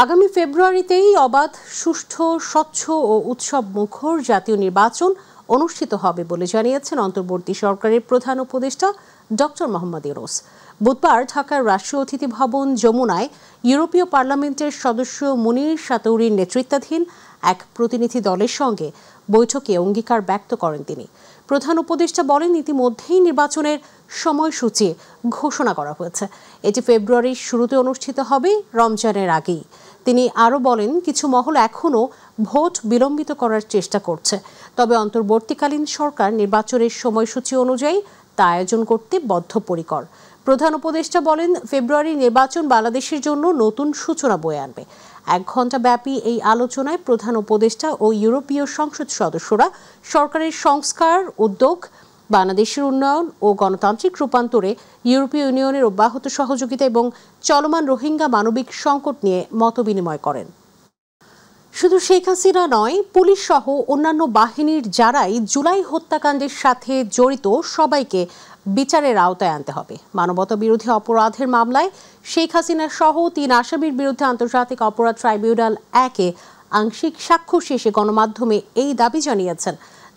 আগামী ফেব্রুয়ারিতেই অবাধ, সুষ্ঠু, স্বচ্ছ ও উৎসব মুখর জাতীয় নির্বাচন অনুষ্ঠিত হবে বলে জানিয়েছেন অন্তর্বর্তী সরকারের প্রধান উপদেষ্টা ডক্টর মোহাম্মদ ইউনূস। বুধবার ঢাকার রাষ্ট্রীয় অতিথি ভবন যমুনায় ইউরোপীয় পার্লামেন্টের সদস্য মুনির সাতৌরির নেতৃত্বাধীন এক প্রতিনিধি দলের সঙ্গে বৈঠকে অঙ্গীকার ব্যক্ত করেন তিনি। প্রধান উপদেষ্টা বলেন, ইতিমধ্যেই নির্বাচনের সময়সূচি ঘোষণা করা হয়েছে। এটি ফেব্রুয়ারির শুরুতে অনুষ্ঠিত হবে, রমজানের আগেই। তিনি আরও বলেন, কিছু মহল এখনও ভোট বিলম্বিত করার চেষ্টা করছে, তবে অন্তর্বর্তীকালীন সরকার নির্বাচনের সময়সূচি অনুযায়ী তা আয়োজন করতে বদ্ধপরিকর। প্রধান উপদেষ্টা বলেন, ফেব্রুয়ারি নির্বাচন বাংলাদেশের জন্য নতুন সূচনা বয়ে আনবে। 1 ঘণ্টা ব্যাপী এই আলোচনায় প্রধান উপদেষ্টা ও ইউরোপীয় সংসদ সদস্যরা সরকারের সংস্কার, উদ্যোগ, বাংলাদেশের উন্নয়ন ও গণতান্ত্রিক রূপান্তরে ইউরোপীয় ইউনিয়নের অব্যাহত সহযোগিতা এবং চলমান রোহিঙ্গা মানবিক সংকট নিয়ে মতবিনিময় করেন। শুধু শেখ হাসিনা নয়, পুলিশ সহ অন্যান্য বাহিনীর যারাই জুলাই হত্যাকাণ্ডের সাথে জড়িত সবাইকে বিচারের আওতায় আনতে হবে। মানবতা বিরোধী অপরাধের মামলায় শেখ হাসিনা সহ 3 আসামির বিরুদ্ধে আন্তর্জাতিক অপরাধ ট্রাইব্যুনাল 1-এ আংশিক সাক্ষ্য শেষে গণমাধ্যমে এই দাবি জানিয়েছেন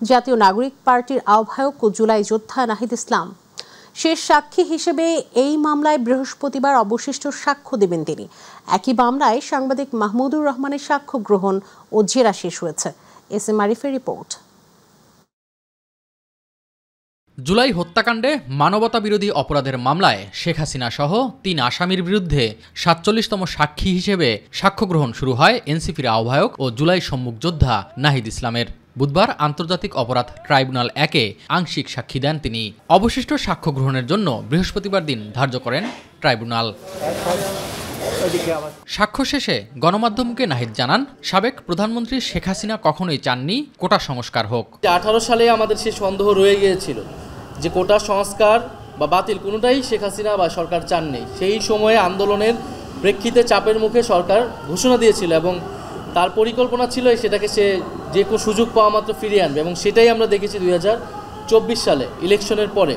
জাতীয় নাগরিক পার্টির আহ্বায়ক ও জুলাই যোদ্ধা নাহিদ ইসলাম। শেষ সাক্ষী হিসেবে এই মামলায় বৃহস্পতিবার অবশিষ্ট সাক্ষ্য দেবেন তিনি। একই মামলায় সাংবাদিক মাহমুদুর রহমানের সাক্ষ্য গ্রহণ ও জেরা শেষ হয়েছে। এস.এম. আরিফের রিপোর্ট। জুলাই হত্যাকাণ্ডে মানবতা বিরোধী অপরাধের মামলায় শেখ হাসিনা সহ 3 আসামির বিরুদ্ধে 47তম সাক্ষী হিসেবে সাক্ষ্য গ্রহণ শুরু হয় এনসিপির আহ্বায়ক ও জুলাই সম্মুখ যোদ্ধা নাহিদ ইসলামের। বুধবার আন্তর্জাতিক অপরাধ ট্রাইব্যুনাল 1-এ আংশিক সাক্ষী দেন তিনি। অবশিষ্ট সাক্ষ্য গ্রহণের জন্য বৃহস্পতিবার দিন ধার্য করেন ট্রাইব্যুনাল। সাক্ষ্য শেষে গণমাধ্যমকে নাহিদ জানান, সাবেক প্রধানমন্ত্রী শেখ হাসিনা কখনোই চাননি কোটা সংস্কার হোক। 18 সালে আমাদের সেই সন্দেহ রয়ে গিয়েছিল যে কোটা সংস্কার বা বাতিল কোনোটাই শেখ হাসিনা বা সরকার চাননি। সেই সময়ে আন্দোলনের প্রেক্ষিতে চাপের মুখে সরকার ঘোষণা দিয়েছিল এবং তার পরিকল্পনা ছিল সেটাকে সে যে কোনো সুযোগ পাওয়া মাত্র ফিরিয়ে আনবে, এবং সেটাই আমরা দেখেছি 2024 সালে ইলেকশনের পরে।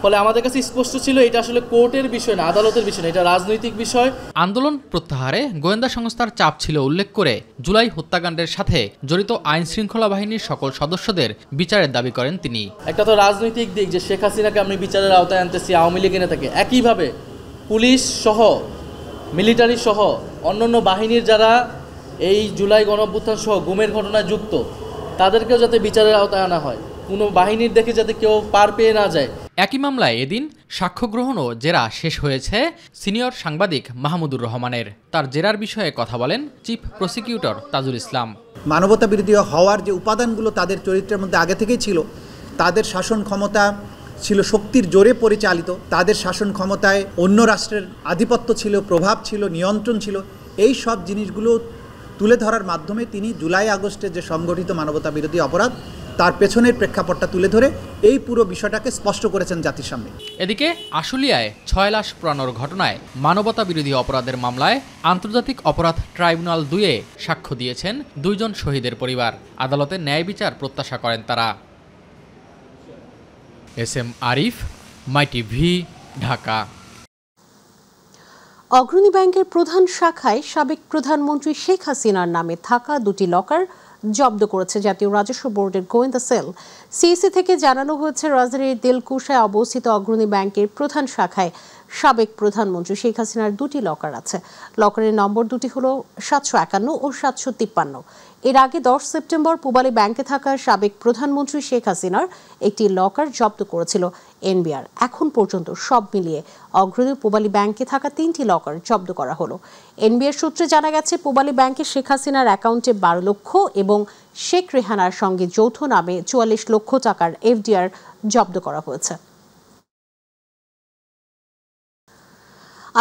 ফলে আমাদের কাছে স্পষ্ট ছিল এটা আসলে কোর্টের বিষয় না, আদালতের বিষয় না, এটা রাজনৈতিক বিষয়। আন্দোলন প্রত্যাহারে গোয়েন্দা সংস্থার চাপ ছিল উল্লেখ করে জুলাই হত্যাকাণ্ডের সাথে জড়িত আইন শৃঙ্খলা বাহিনীর সকল সদস্যদের বিচারের দাবি করেন তিনি। একটা তো রাজনৈতিক দিক যে শেখ হাসিনাকে আমি বিচারের আওতায় আনতেছি, আওয়ামী লীগ এনে থাকে। একইভাবে পুলিশ সহ, মিলিটারি সহ অন্যান্য বাহিনীর যারা এই জুলাই গণঅভ্যুত্থান সহ গুমের ঘটনায় যুক্ত, তাদেরকেও যাতে বিচারের আওতায় আনা হয়, কোনো বাহিনীর দেখে যাতে কেউ পার পেয়ে না যায়। একই মামলায় এদিন সাক্ষ্য গ্রহণ ও জেরা শেষ হয়েছে সিনিয়র সাংবাদিক মাহমুদুর রহমানের। তার জেরার বিষয়ে কথা বলেন চিফ প্রসিকিউটর তাজুল ইসলাম। মানবতা বিরোধী হওয়ার যে উপাদানগুলো তাদের চরিত্রের মধ্যে আগে থেকেই ছিল, তাদের শাসন ক্ষমতা ছিল শক্তির জোরে পরিচালিত, তাদের শাসন ক্ষমতায় অন্য রাষ্ট্রের আধিপত্য ছিল, প্রভাব ছিল, নিয়ন্ত্রণ ছিল, এই সব জিনিসগুলো তুলে ধরার মাধ্যমে তিনি জুলাই আগস্টে যে সংগঠিত মানবতা বিরোধী অপরাধ তার পেছনের প্রেক্ষাপটটা তুলে ধরে এই পুরো বিষয়টাকে স্পষ্ট করেছেন জাতির সামনে। এদিকে আশুলিয়ায় 6 লাশ পোড়ানোর ঘটনায় মানবতা বিরোধী অপরাধের মামলায় আন্তর্জাতিক অপরাধ ট্রাইব্যুনাল 2-এ সাক্ষ্য দিয়েছেন 2 জন শহীদের পরিবার। আদালতে ন্যায় বিচার প্রত্যাশা করেন তারা। এস.এম. আরিফ, মাই টিভি, ঢাকা। অগ্রণী ব্যাংকের প্রধান শাখায় সাবেক প্রধানমন্ত্রী শেখ হাসিনার নামে থাকা 2টি লকার জব্দ করেছে জাতীয় রাজস্ব বোর্ডের গোয়েন্দা সেল। সিইসি থেকে জানানো হয়েছে, রাজধানীর দিলকুশায় অবস্থিত অগ্রণী ব্যাংকের প্রধান শাখায় সাবেক প্রধানমন্ত্রী শেখ হাসিনার 2টি লকার আছে। লকারের নম্বর দুটি হলো 751 ও 753। এর আগে 10 সেপ্টেম্বর পূবালী ব্যাংকে থাকা সাবেক প্রধানমন্ত্রী শেখ হাসিনার একটি লকার জব্দ করেছিল এনবিআর। এখন পর্যন্ত সব মিলিয়ে অগ্রণী পূবালী ব্যাংকে থাকা 3টি লকার জব্দ করা হলো। এনবিআর সূত্রে জানা গেছে, পূবালী ব্যাংকে শেখ হাসিনার অ্যাকাউন্টে 12 লক্ষ এবং শেখ রেহানার সঙ্গে যৌথ নামে 44 লক্ষ টাকার এফডিআর জব্দ করা হয়েছে।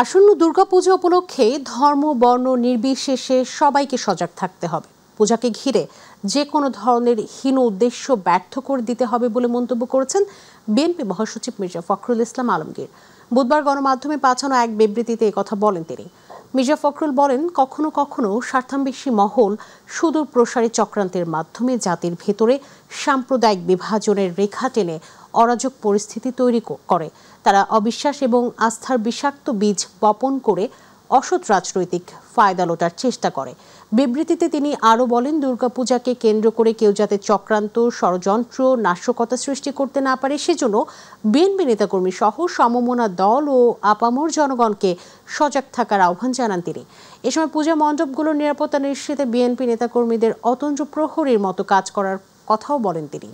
আসন্ন দুর্গাপূজা উপলক্ষে ধর্ম বর্ণ নির্বিশেষে সবাইকে সজাগ থাকতে হবে। পূজাকে ঘিরে যে কোনো ধরনের হীন উদ্দেশ্য ব্যর্থ করে দিতে হবে বলে মন্তব্য করেছেন বিএনপি মহাসচিব মির্জা ফখরুল ইসলাম আলমগীর। বুধবার গণমাধ্যমে পাঠানো এক বিবৃতিতে একথা বলেন তিনি। মির্জা ফখরুল বলেন, কখনো কখনো স্বার্থান্বেষী মহল সুদূর প্রসারী চক্রান্তের মাধ্যমে জাতির ভেতরে সাম্প্রদায়িক বিভাজনের রেখা টেনে অরাজক পরিস্থিতি তৈরি করে। তারা অবিশ্বাস এবং আস্থার বিষাক্ত বীজ বপন করে অসৎ রাজনৈতিক ফায়দা লোটার চেষ্টা করে। বিবৃতিতে তিনি আরও বলেন, দুর্গাপূজাকে কেন্দ্র করে কেউ যাতে চক্রান্ত, ষড়যন্ত্র, নাশকতা সৃষ্টি করতে না পারে সেজন্য বিএনপি নেতাকর্মী সহ সমমনা দল ও আপামর জনগণকে সজাগ থাকার আহ্বান জানান তিনি। এ সময় পূজা মণ্ডপগুলোর নিরাপত্তা নিশ্চিতে বিএনপি নেতাকর্মীদের অতন্দ্র প্রহরীর মতো কাজ করার কথাও বলেন তিনি।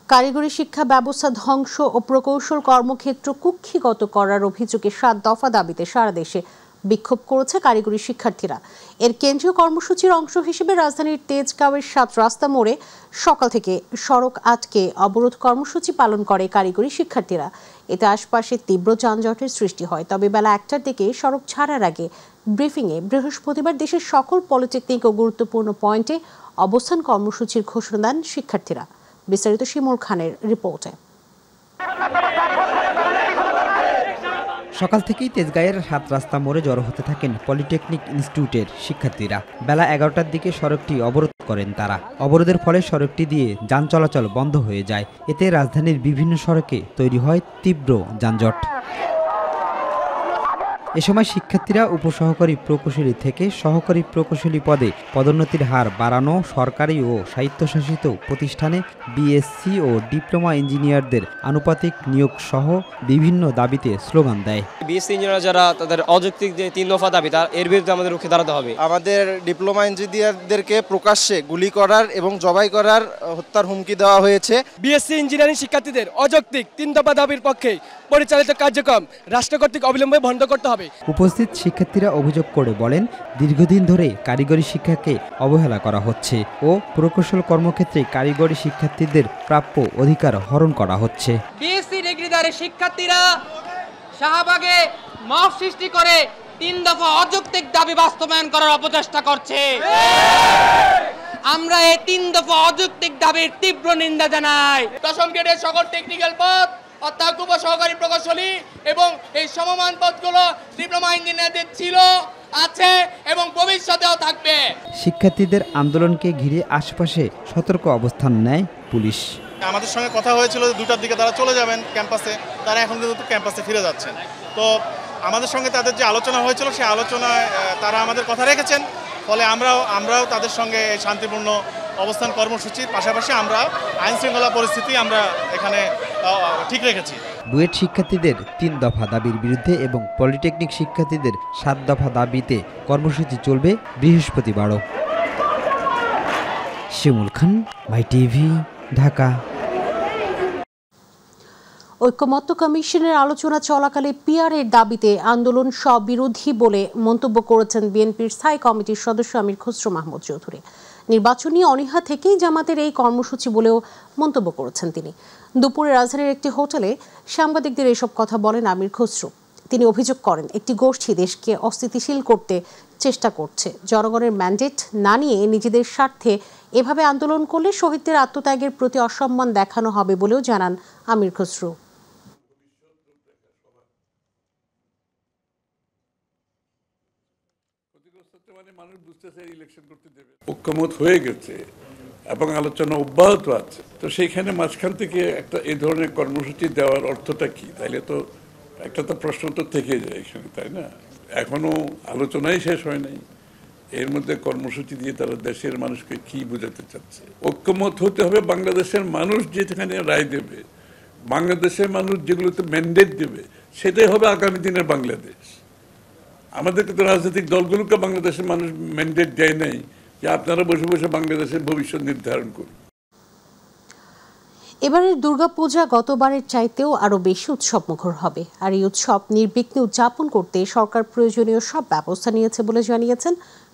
কারিগরি শিক্ষা ব্যবস্থা ধ্বংস ও প্রকৌশল কর্মক্ষেত্র কুক্ষিগত করার অভিযোগে ৭ দফা দাবিতে সারা দেশে বিক্ষোভ করেছে কারিগরি শিক্ষার্থীরা। এর কেন্দ্রীয় কর্মসূচির অংশ হিসেবে রাজধানীর তেজগাঁওয়ের ৭ রাস্তা মোড়ে সকাল থেকে সড়ক আটকে অবরোধ কর্মসূচি পালন করে কারিগরি শিক্ষার্থীরা। এতে আশপাশে তীব্র যানজটের সৃষ্টি হয়। তবে বেলা ১টার দিকে সড়ক ছাড়ার আগে ব্রিফিংয়ে বৃহস্পতিবার দেশের সকল পলিটেকনিক ও গুরুত্বপূর্ণ পয়েন্টে অবস্থান কর্মসূচির ঘোষণা দেন শিক্ষার্থীরা। বিস্তারিত শিমুল খানের রিপোর্টে। সকাল থেকেই তেজগাঁয়ের ৭ রাস্তা মোড়ে জড়ো হতে থাকেন পলিটেকনিক ইনস্টিটিউটের শিক্ষার্থীরা। বেলা ১১টার দিকে সড়কটি অবরোধ করেন তারা। অবরোধের ফলে সড়কটি দিয়ে যান চলাচল বন্ধ হয়ে যায়। এতে রাজধানীর বিভিন্ন সড়কে তৈরি হয় তীব্র যানজট। এ সময় শিক্ষার্থীরা উপসহকারী প্রকৌশলী থেকে সহকারী প্রকৌশলী পদে পদোন্নতির হার বাড়ানো, সরকারি ও স্বায়ত্তশাসিত প্রতিষ্ঠানে বিএসসি ও ডিপ্লোমা ইঞ্জিনিয়ারদের আনুপাতিক নিয়োগ সহ বিভিন্ন দাবিতে স্লোগান দেয়। বিএসসি ইঞ্জিনিয়ার যারা তাদের অযৌক্তিক যে ৩ দফা দাবি, তার এর বিরুদ্ধে আমাদের রুখে দাঁড়াতে হবে। আমাদের ডিপ্লোমা ইঞ্জিনিয়ারদেরকে প্রকাশ্যে গুলি করার এবং জবাই করার হত্যার হুমকি দেওয়া হয়েছে। বিএসসি ইঞ্জিনিয়ারিং শিক্ষার্থীদের অযৌক্তিক ৩ দফা দাবির পক্ষে পরিচালিত কার্যক্রম রাষ্ট্র কর্তৃক অবিলম্বে বন্ধ করতে হবে। উপস্থিত শিক্ষার্থীরা অভিযোগ করে বলেন, দীর্ঘদিন ধরে কারিগরি শিক্ষাকে অবহেলা করা হচ্ছে ও প্রকৌশল কর্মক্ষেত্রে কারিগরি শিক্ষার্থীদের প্রাপ্য অধিকার হরণ করা হচ্ছে। বিএসসি ডিগ্রিধারী শিক্ষার্থীরা শাহবাগে মব সৃষ্টি করে ৩ দফা অযৌক্তিক দাবি বাস্তবায়ন করার অপচেষ্টা করছে। আমরা এই ৩ দফা অযৌক্তিক দাবির তীব্র নিন্দা জানাই। ১০ম গ্রেডের সকল টেকনিক্যাল পদ অর্থাৎ সহকারী প্রকৌশলী এবং এই সমমান পদগুলো ডিপ্লোমা ইঞ্জিনিয়ারদের ছিল, আছে এবং ভবিষ্যতেও থাকবে। শিক্ষার্থীদের আন্দোলনকে ঘিরে আশপাশে সতর্ক অবস্থান নেয় পুলিশ। আমাদের সঙ্গে কথা হয়েছিল যে 2টার দিকে তারা চলে যাবেন ক্যাম্পাসে, তারা এখন কিন্তু ক্যাম্পাসে ফিরে যাচ্ছেন। তো আমাদের সঙ্গে তাদের যে আলোচনা হয়েছিল সেই আলোচনায় তারা আমাদের কথা রেখেছেন। ফলে আমরাও তাদের সঙ্গে শান্তিপূর্ণ অবস্থান কর্মসূচির পাশাপাশি আমরা আইন শৃঙ্খলা পরিস্থিতি আমরা এখানে ঠিক রেখেছি। বুয়েট শিক্ষার্থীদের 3 দফা দাবির বিরুদ্ধে এবং পলিটেকনিক শিক্ষার্থীদের 7 দফা দাবিতে কর্মসূচি চলবে বৃহস্পতিবারও। শিমুল খান, মাই টিভি, ঢাকা। ঐক্যমত্য কমিশনের আলোচনা চলাকালে পিআরের দাবিতে আন্দোলন স্ববিরোধী বলে মন্তব্য করেছেন বিএনপির স্থায়ী কমিটির সদস্য আমির খসরু মাহমুদ চৌধুরী। নির্বাচনী অনীহা থেকেই জামাতের এই কর্মসূচি বলেও মন্তব্য করেছেন তিনি। দুপুরে রাজধানীর একটি হোটেলে সাংবাদিকদের এসব কথা বলেন আমির খসরু। তিনি অভিযোগ করেন, একটি গোষ্ঠী দেশকে অস্থিতিশীল করতে চেষ্টা করছে। জনগণের ম্যান্ডেট না নিয়ে নিজেদের স্বার্থে এভাবে আন্দোলন করলে শহীদদের আত্মত্যাগের প্রতি অসম্মান দেখানো হবে বলেও জানান আমির খসরু। ঐক্যমত হয়ে গেছে এবং আলোচনা অব্যাহত আছে, তো সেইখানে মাঝখান থেকে একটা এই ধরনের কর্মসূচি দেওয়ার অর্থটা কি? তাইলে তো একটা তো প্রশ্ন তো থেকে যায় এখানে, তাই না? এখনো আলোচনাই শেষ হয় নাই, এর মধ্যে কর্মসূচি দিয়ে তারা দেশের মানুষকে কি বোঝাতে চাচ্ছে? ঐক্যমত হতে হবে। বাংলাদেশের মানুষ যেখানে রায় দেবে, বাংলাদেশের মানুষ যেগুলোতে ম্যান্ডেট দেবে, সেটাই হবে আগামী দিনের বাংলাদেশ। আমাদেরকে তো রাজনৈতিক দলগুলোকে বাংলাদেশের মানুষ ম্যান্ডেট দেয় নাই যে আপনারা বসে বসে বাংলাদেশের ভবিষ্যৎ নির্ধারণ করুন। এবারের দুর্গাপূজা গতবারের চাইতেও আরো বেশি উৎসবমুখর হবে। আর এই উৎসব নির্বিঘ্নে উদযাপন করতে সরকার প্রয়োজনীয় সব ব্যবস্থা নিয়েছে বলে জানিয়েছেন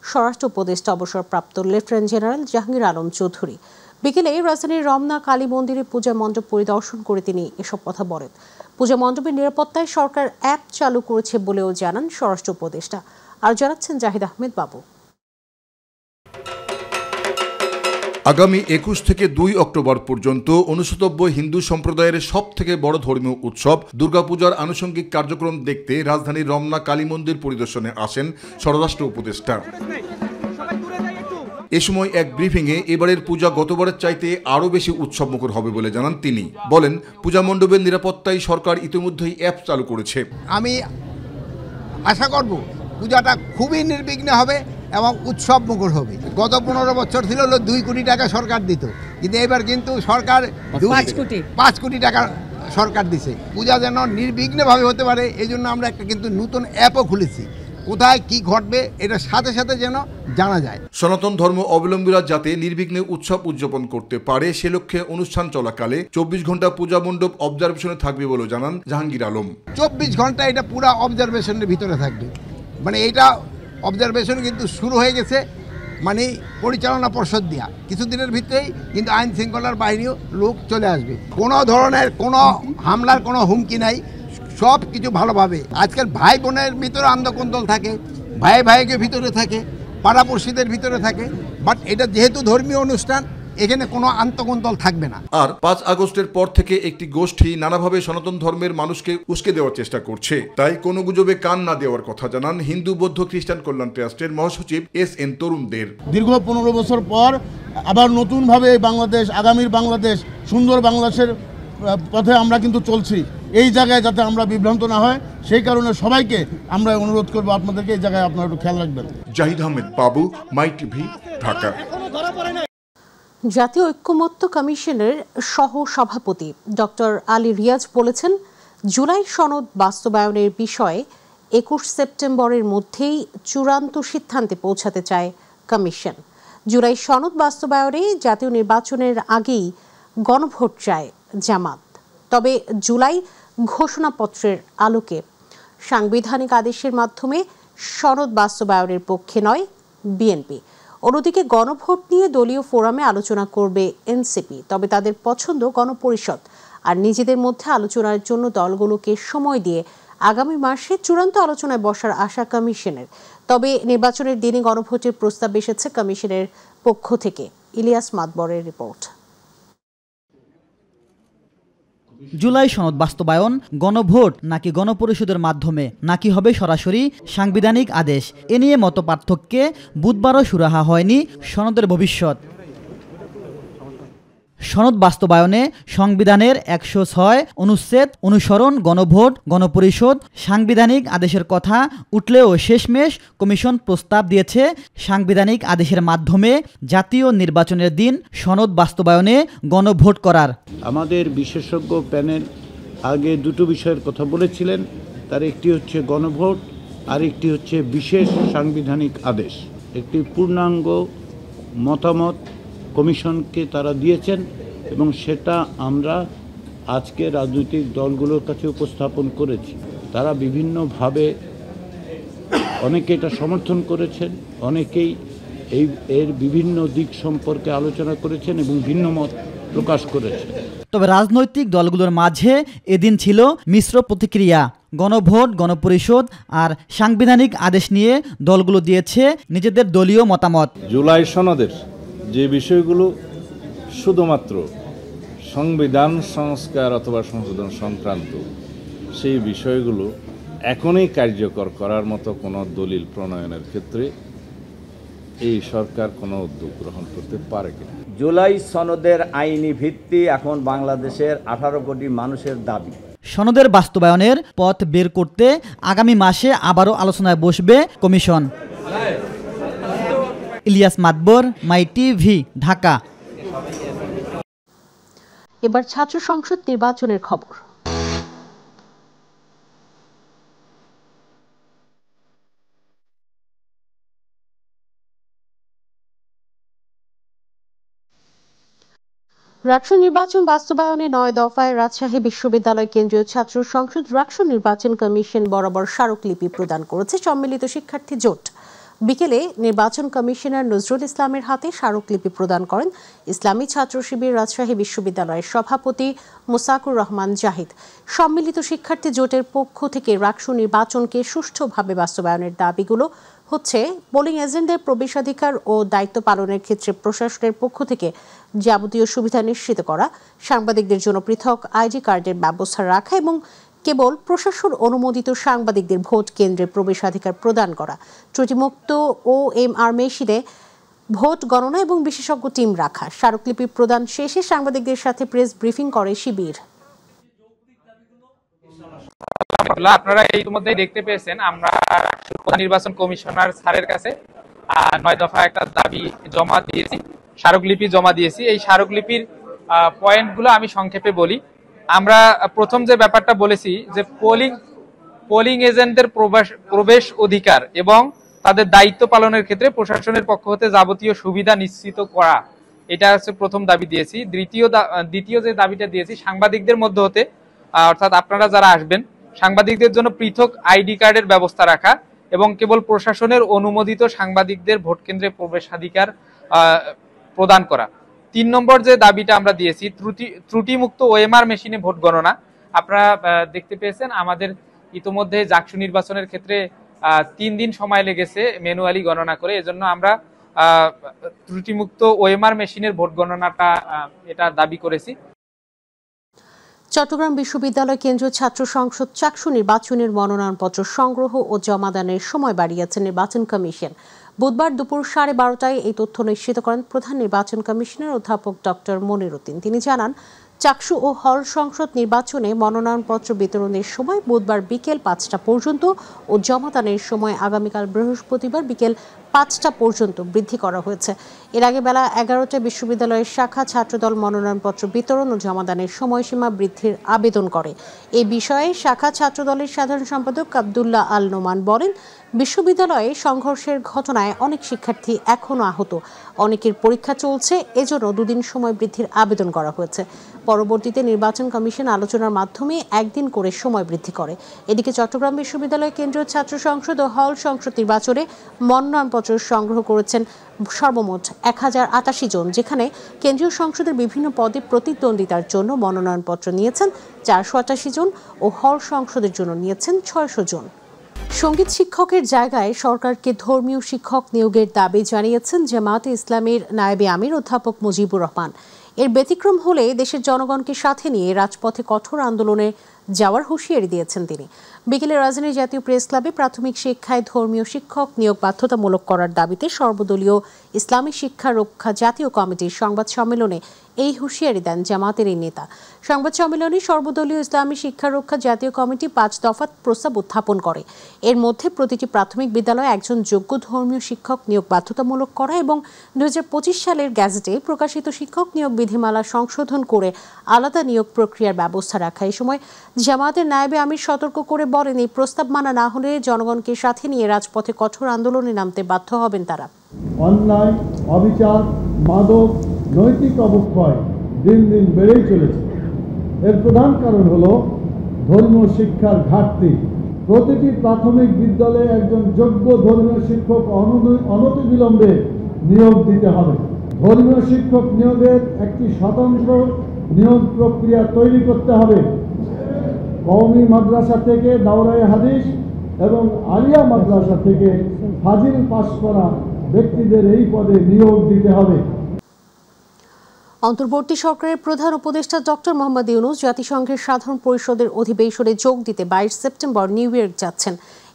স্বরাষ্ট্র উপদেষ্টা অবসরপ্রাপ্ত লেফটেন্যান্ট জেনারেল জাহাঙ্গীর আলম চৌধুরী। বিকেলে রাজধানীর রমনা কালী মন্দিরে পূজা মণ্ডপ পরিদর্শন করে তিনি এসব কথা বলেন। পূজা মণ্ডপের নিরাপত্তায় সরকার অ্যাপ চালু করেছে বলেও জানান স্বরাষ্ট্র উপদেষ্টা। আর জানাচ্ছেন জাহিদ আহমেদ বাবু। আগামী 21 থেকে 2 অক্টোবর পর্যন্ত অনুষ্ঠিতব্য হিন্দু সম্প্রদায়ের সবথেকে বড় ধর্মীয় উৎসব দুর্গাপূজার আনুষঙ্গিক কার্যক্রম দেখতে রাজধানীর রমনা কালী মন্দির পরিদর্শনে আসেন স্বরাষ্ট্র উপদেষ্টা। এ সময় এক ব্রিফিংয়ে এবারের পূজা গতবারের চাইতে আরও বেশি উৎসবমুখর হবে বলে জানান তিনি। বলেন, পূজা মণ্ডপের নিরাপত্তায় সরকার ইতিমধ্যেই অ্যাপ চালু করেছে। আমি আশা করব পূজাটা খুবই নির্বিঘ্নে হবে এবং উৎসব মুখর হবে। গত 15 বছর ছিল 2 কোটি টাকা সরকার দিত, কিন্তু এবার কিন্তু সরকার 5 কোটি টাকা সরকার দিছে। পূজা যেন নির্বিঘ্নভাবে হতে পারে এই জন্য আমরা একটা কিন্তু নতুন অ্যাপও খুলেছি, কোথায় কি ঘটবে এটা সাথে সাথে যেন জানা যায়। সনাতন ধর্ম অবলম্বীরা যাতে নির্বিঘ্নে উৎসব উদযাপন করতে পারে সে লক্ষ্যে অনুষ্ঠান চলাকালে 24 ঘন্টা পূজা মণ্ডপ অবজারভেশনে থাকবে বলে জানান জাহাঙ্গীর আলম। 24 ঘন্টা এটা পুরো অবজারভেশনের ভিতরে থাকবে, মানে এটা অবজারভেশন কিন্তু শুরু হয়ে গেছে, মানে পরিচালনা পর্ষদ দিয়া কিছুদিনের ভিতরেই কিন্তু আইন শৃঙ্খলার বাহিনীও লোক চলে আসবে। কোনো ধরনের কোনো হামলার কোনো হুমকি নাই, সব কিছু ভালোভাবে। আজকাল ভাই বোনের ভিতরে আন্দোলন থাকে, ভাই ভাইকে ভিতরে থাকে, পাড়াপড়শিদের ভিতরে থাকে, বাট এটা যেহেতু ধর্মীয় অনুষ্ঠান এখানে কোনো আন্তঃকন্দল থাকবে না। আর 5 আগস্টের পর থেকে একটি গোষ্ঠী নানাভাবে সনাতন ধর্মের মানুষকে উস্কে দেওয়ার চেষ্টা করছে, তাই কোনো গুজবে কান না দেওয়ার কথা জানান হিন্দু বৌদ্ধ খ্রিস্টান কল্যাণ ট্রাস্টের মহাসচিব SN তরুণদের। দীর্ঘ 15 বছর পর আবার নতুনভাবে বাংলাদেশ, আগামীর বাংলাদেশ, সুন্দর বাংলাদেশের পথে আমরা কিন্তু চলছি। এই জায়গায় যাতে আমরা বিভ্রান্ত না হয় সেই কারণে সবাইকে আমরা অনুরোধ করবো আপনাদেরকে এই জায়গায় আপনারা একটু খেয়াল রাখবেন। জাহিদ আহমেদ বাবু, মাই টিভি, ঢাকা। জাতীয় ঐক্যমত্য কমিশনের সহ সভাপতি ডক্টর আলী রিয়াজ বলেছেন, জুলাই সনদ বাস্তবায়নের বিষয়ে 21 সেপ্টেম্বরের মধ্যেই চূড়ান্ত সিদ্ধান্তে পৌঁছাতে চায় কমিশন। জুলাই সনদ বাস্তবায়নে জাতীয় নির্বাচনের আগেই গণভোট চায় জামাত, তবে জুলাই ঘোষণাপত্রের আলোকে সাংবিধানিক আদেশের মাধ্যমে সনদ বাস্তবায়নের পক্ষে নয় বিএনপি। অন্যদিকে গণভোট নিয়ে দলীয় ফোরামে আলোচনা করবে এনসিপি, তবে তাদের পছন্দ গণপরিষদ। আর নিজেদের মধ্যে আলোচনার জন্য দলগুলোকে সময় দিয়ে আগামী মাসে চূড়ান্ত আলোচনায় বসার আশা কমিশনের। তবে নির্বাচনের দিনে গণভোটের প্রস্তাব এসেছে কমিশনের পক্ষ থেকে। ইলিয়াস মাতবরের রিপোর্ট। জুলাই সনদ বাস্তবায়ন গণভোট নাকি গণপরিষদের মাধ্যমে নাকি হবে সরাসরি সাংবিধানিক আদেশ, এ নিয়ে মতপার্থক্যে বুধবারও সুরাহা হয়নি সনদের ভবিষ্যৎ। সনদ বাস্তবায়নে সংবিধানের 106 অনুচ্ছেদ অনুসরণ গণভোট, গণপরিষদ, সাংবিধানিক আদেশের কথা উঠলেও শেষমেশ কমিশন প্রস্তাব দিয়েছে সাংবিধানিক আদেশের মাধ্যমে জাতীয় নির্বাচনের দিন সনদ বাস্তবায়নে গণভোট করার। আমাদের বিশেষজ্ঞ প্যানেল আগে দুটো বিষয়ের কথা বলেছিলেন, তার একটি হচ্ছে গণভোট আর একটি হচ্ছে বিশেষ সাংবিধানিক আদেশ। একটি পূর্ণাঙ্গ মতামত কমিশনকে তারা দিয়েছেন এবং সেটা আমরা আজকে রাজনৈতিক দলগুলোর কাছে উপস্থাপন করেছি। তারা বিভিন্নভাবে অনেকে এটা সমর্থন করেছেন, অনেকেই এর বিভিন্ন দিক সম্পর্কে আলোচনা করেছেন এবং ভিন্ন মত প্রকাশ করেছেন। তবে রাজনৈতিক দলগুলোর মাঝে এদিন ছিল মিশ্র প্রতিক্রিয়া। গণভোট, গণপরিষদ আর সাংবিধানিক আদেশ নিয়ে দলগুলো দিয়েছে নিজেদের দলীয় মতামত। জুলাই সনদের যে বিষয়গুলো শুধুমাত্র সংবিধান সংস্কার অথবা সংশোধন সংক্রান্ত, সেই বিষয়গুলো এখনই কার্যকর করার মতো কোনো দলিল প্রণয়নের ক্ষেত্রে এই সরকার কোনো উদ্যোগ গ্রহণ করতে পারে কিনা। জুলাই সনদের আইনি ভিত্তি এখন বাংলাদেশের 18 কোটি মানুষের দাবি। সনদের বাস্তবায়নের পথ বের করতে আগামী মাসে আবারও আলোচনায় বসবে কমিশন। ইলিয়াস মাতবর, মাই টিভি, ঢাকা। এবার ছাত্র সংসদ নির্বাচনের খবর। রাকসু নির্বাচন বাস্তবায়নে 9 দফায় রাজশাহী বিশ্ববিদ্যালয় কেন্দ্রীয় ছাত্র সংসদ রাকসু নির্বাচন কমিশন বরাবর স্মারকলিপি প্রদান করেছে সম্মিলিত শিক্ষার্থী জোট। বিকেলে নির্বাচন কমিশনার নজরুল ইসলামের হাতে স্মারকলিপি প্রদান করেন ইসলামী ছাত্র শিবির রাজশাহী বিশ্ববিদ্যালয়ের সভাপতি মুসাকুর রহমান জাহিদ। সম্মিলিত শিক্ষার্থী জোটের পক্ষ থেকে রাকসু নির্বাচনকে সুষ্ঠুভাবে বাস্তবায়নের দাবিগুলো হচ্ছে পোলিং এজেন্টদের প্রবেশাধিকার ও দায়িত্ব পালনের ক্ষেত্রে প্রশাসনের পক্ষ থেকে যাবতীয় সুবিধা নিশ্চিত করা, সাংবাদিকদের জন্য পৃথক আইডি কার্ডের ব্যবস্থা রাখা এবং কেবল প্রশাসন অনুমোদিত সাংবাদিকদের ভোট কেন্দ্রে প্রবেশাধিকার প্রদান করা, ত্রুটিমুক্ত OMR মেশিনে ভোট গণনা এবং বিশেষজ্ঞ টিম রাখা। স্মারকলিপি প্রদান শেষে সাংবাদিকদের সাথে প্রেস ব্রিফিং করে শিবির। আপনারা ইতিমধ্যেই দেখতে পেয়েছেন আমরা নির্বাচন কমিশনার স্যারের কাছে 9 দফা একটা দাবি জমা দিয়েছি, স্মারকলিপি জমা দিয়েছি। এই স্মারকলিপির পয়েন্টগুলো আমি সংক্ষেপে বলি। আমরা প্রথম যে ব্যাপারটা বলেছি যে পোলিং এজেন্টদের প্রবেশ অধিকার এবং তাদের দায়িত্ব পালনের ক্ষেত্রে প্রশাসনের পক্ষ হতে যাবতীয় সুবিধা নিশ্চিত করা, এটা হচ্ছে প্রথম দাবি দিয়েছি। দ্বিতীয় যে দাবিটা দিয়েছি, সাংবাদিকদের মধ্যে হতে অর্থাৎ আপনারা যারা আসবেন সাংবাদিকদের জন্য পৃথক আইডি কার্ডের ব্যবস্থা রাখা এবং কেবল প্রশাসনের অনুমোদিত সাংবাদিকদের ভোট কেন্দ্রে প্রবেশাধিকার প্রদান করা। 3 নম্বর যে দাবিটা আমরা দিয়েছি, ত্রুটিমুক্ত ওএমআর মেশিনে ভোট গণনা। আপনারা দেখতে পেয়েছেন আমাদের ইতোমধ্যে জাকসু নির্বাচনের ক্ষেত্রে 3 দিন সময় লেগেছে ম্যানুয়ালি গণনা করে। এজন্য আমরা ত্রুটিমুক্ত ওএমআর মেশিনের ভোট গণনাটা এটা দাবি করেছি। চট্টগ্রাম বিশ্ববিদ্যালয় কেন্দ্রীয় ছাত্র সংসদ চাকসু নির্বাচনের মনোনয়নপত্র সংগ্রহ ও জমাদানের সময় বাড়িয়েছে নির্বাচন কমিশন। বুধবার দুপুর 12:30টায় এই তথ্য নিশ্চিত করেন প্রধান নির্বাচন কমিশনার অধ্যাপক ডক্টর মনির উদ্দিন। তিনি জানান, চাকসু ও হল সংসদ নির্বাচনে মনোনয়নপত্র বিতরণের সময় বুধবার বিকেল 5টা পর্যন্ত ও জমাদানের সময় আগামীকাল বৃহস্পতিবার বিকেল 5টা পর্যন্ত বৃদ্ধি করা হয়েছে। এর আগে বেলা 11টায় বিশ্ববিদ্যালয়ের শাখা ছাত্রদল মনোনয়নপত্র বিতরণ ও জমাদানের সময়সীমা বৃদ্ধির আবেদন করে। এই বিষয়ে শাখা ছাত্রদলের সাধারণ সম্পাদক আব্দুল্লাহ আল নোমান বলেন, বিশ্ববিদ্যালয়ে সংঘর্ষের ঘটনায় অনেক শিক্ষার্থী এখনও আহত, অনেকের পরীক্ষা চলছে, এজন্য 2 দিন সময় বৃদ্ধির আবেদন করা হয়েছে। পরবর্তীতে নির্বাচন কমিশন আলোচনার মাধ্যমে 1 দিন করে সময় বৃদ্ধি করে। এদিকে চট্টগ্রাম বিশ্ববিদ্যালয় কেন্দ্রীয় ছাত্র সংসদ ও হল সংসদ নির্বাচনে মনোনয়নপত্র সংগ্রহ করেছেন সর্বমোট 1088 জন, যেখানে কেন্দ্রীয় সংসদের বিভিন্ন পদে প্রতিদ্বন্দ্বিতার জন্য মনোনয়নপত্র নিয়েছেন 488 জন ও হল সংসদের জন্য নিয়েছেন 600 জন। সঙ্গীত শিক্ষকের জায়গায় সরকারকে ধর্মীয় শিক্ষক নিয়োগের দাবি জানিয়েছেন জামায়াতে ইসলামীর নায়েবে আমির অধ্যাপক মুজিবুর রহমান। এর ব্যতিক্রম হলে দেশের জনগণকে সাথে নিয়ে রাজপথে কঠোর আন্দোলনে যাওয়ার হুঁশিয়ারি দিয়েছেন তিনি। বিকেলে রাজধানীর জাতীয় প্রেস ক্লাবে প্রাথমিক শিক্ষায় ধর্মীয় শিক্ষক নিয়োগ বাধ্যতামূলক করার দাবিতে সর্বদলীয় ইসলামী শিক্ষা রক্ষা জাতীয় কমিটির সংবাদ সম্মেলনে এই হুঁশিয়ারি দেন জামাতের এই নেতা। সংবাদ সম্মেলনে সর্বদলীয় ইসলামী শিক্ষা রক্ষা জাতীয় কমিটি 5 দফা প্রস্তাব উত্থাপন করে। এর মধ্যে প্রতিটি প্রাথমিক বিদ্যালয়ে একজন যোগ্য ধর্মীয় শিক্ষক নিয়োগ বাধ্যতামূলক করা এবং 2025 সালের গ্যাজেটে প্রকাশিত শিক্ষক নিয়োগ বিধিমালা সংশোধন করে আলাদা নিয়োগ প্রক্রিয়ার ব্যবস্থা রাখা। এই সময় জামায়াতের নায়েবে আমির সতর্ক করে বলেন, এই প্রস্তাব মানা না হলে জনগণকে সাথে নিয়ে রাজপথে কঠোর আন্দোলনে নামতে বাধ্য হবেন তারা। অন্যায়, অবিচার, মাদক, নৈতিক অবক্ষয় দিন দিন বেড়েই চলেছে। এর প্রধান কারণ হলো ধর্মীয় শিক্ষার ঘাটতি। প্রতিটি প্রাথমিক বিদ্যালয়ে একজন যোগ্য ধর্মীয় শিক্ষক অনতিবিলম্বে নিয়োগ দিতে হবে। ধর্মীয় শিক্ষক নিয়োগের একটি স্বতন্ত্র নিয়োগ প্রক্রিয়া তৈরি করতে হবে। কওমি মাদ্রাসা থেকে দাওরায়ে হাদিস এবং আলিয়া মাদ্রাসা থেকে ফাজিল পাশ করা ব্যক্তিদের এই পদে নিয়োগ দিতে হবে। অন্তর্বর্তী সরকারের প্রধান উপদেষ্টা ডক্টর মোহাম্মদ ইউনূস জাতিসংঘের সাধারণ পরিষদের অধিবেশনে যোগ দিতে 22 সেপ্টেম্বর নিউ ইয়র্ক যাচ্ছেন।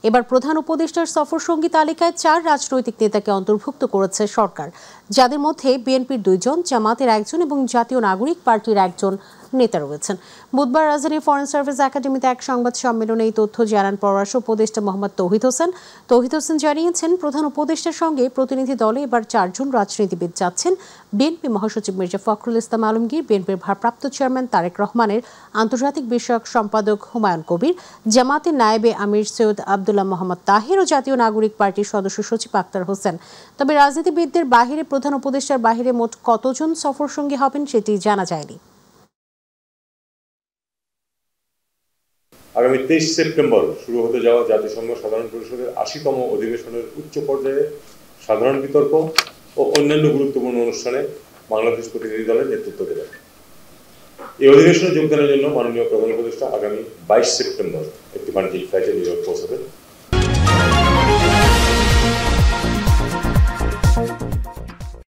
এবার প্রধান উপদেষ্টার সফর সঙ্গী তালিকায় 4 রাজনৈতিক নেতাকে অন্তর্ভুক্ত করেছে সরকার, যাদের মধ্যে বিএনপির 2 জন, জামাতের 1 জন এবং জাতীয় নাগরিক পার্টির 1 জন নেতা রয়েছেন। বুধবার রাজধানীর ফরেন সার্ভিস একাডেমিতে এক সংবাদ সম্মেলনে এই তথ্য জানান পররাষ্ট্র উপদেষ্টা মোহাম্মদ তৌহিদ হোসেন। তৌহিদ হোসেন জানিয়েছেন, প্রধান উপদেষ্টার সঙ্গে প্রতিনিধি দলে এবার 4 জন রাজনীতিবিদ যাচ্ছেন। বিএনপি মহাসচিব মির্জা ফখরুল ইসলাম আলমগীর, বিএনপির ভারপ্রাপ্ত চেয়ারম্যান তারেক রহমানের আন্তর্জাতিক বিষয়ক সম্পাদক হুমায়ুন কবির, জামাতের নায়েবে আমির সৈয়দ আব্দুল্লাহ মোহাম্মদ তাহির ও জাতীয় নাগরিক পার্টির সদস্য সচিব আক্তার হোসেন। তবে রাজনীতিবিদদের বাহিরে প্রধান উপদেষ্টার বাহিরে মোট কতজন সফর সঙ্গী হবেন সেটি জানা যায়নি। আগামী 23 সেপ্টেম্বর শুরু হতে যাওয়া জাতিসংঘ সাধারণ পরিষদের 80তম অধিবেশনের উচ্চ পর্যায়ে সাধারণ বিতর্ক ও অন্যান্য গুরুত্বপূর্ণ অনুষ্ঠানে বাংলাদেশ প্রতিনিধি দলের নেতৃত্ব দেবেন। এই অধিবেশনে যোগদানের জন্য মাননীয় প্রধান উপদেষ্টা আগামী 22 সেপ্টেম্বর একটি বাণিজ্যিক ফ্লাইটে নিউ ইয়র্ক পৌঁছাবেন।